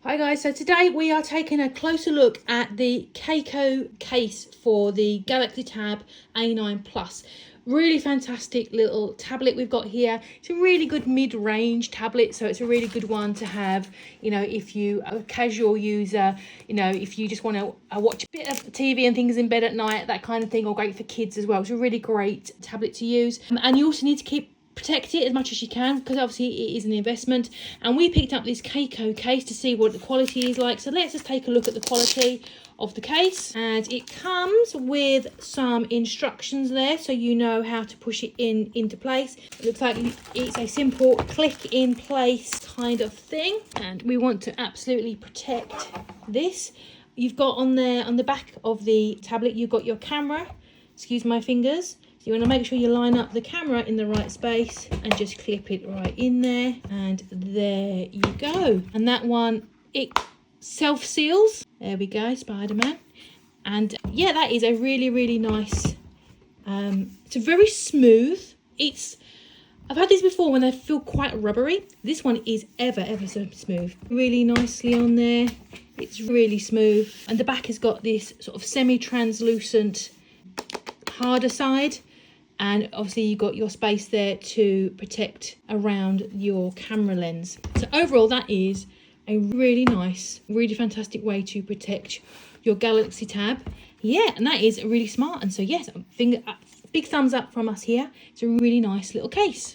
Hi guys, so today we are taking a closer look at the CACOE case for the Galaxy Tab A9 Plus. Really fantastic little tablet we've got here. It's a really good mid-range tablet, so it's a really good one to have, you know, if you are a casual user, you know, if you just want to watch a bit of TV and things in bed at night, that kind of thing, or great for kids as well. It's a really great tablet to use. And you also need to protect it as much as you can, because obviously it is an investment. And we picked up this CACOE case to see what the quality is like, so let's just take a look at the quality of the case. And it comes with some instructions there, so you know how to push it into place. It looks like it's a simple click in place kind of thing, and we want to absolutely protect this. You've got on there, on the back of the tablet, you've got your camera, excuse my fingers. You want to make sure you line up the camera in the right space and just clip it right in there, and there you go. And that one, it self-seals. There we go, Spider-Man. And yeah, that is a really nice, it's a very smooth. I've had this before when they feel quite rubbery. This one is ever so smooth. Really nicely on there. It's really smooth. And the back has got this sort of semi-translucent harder side. And obviously you've got your space there to protect around your camera lens. So overall, that is a really nice, really fantastic way to protect your Galaxy Tab. Yeah, and that is really smart. And so yes, big thumbs up from us here. It's a really nice little case.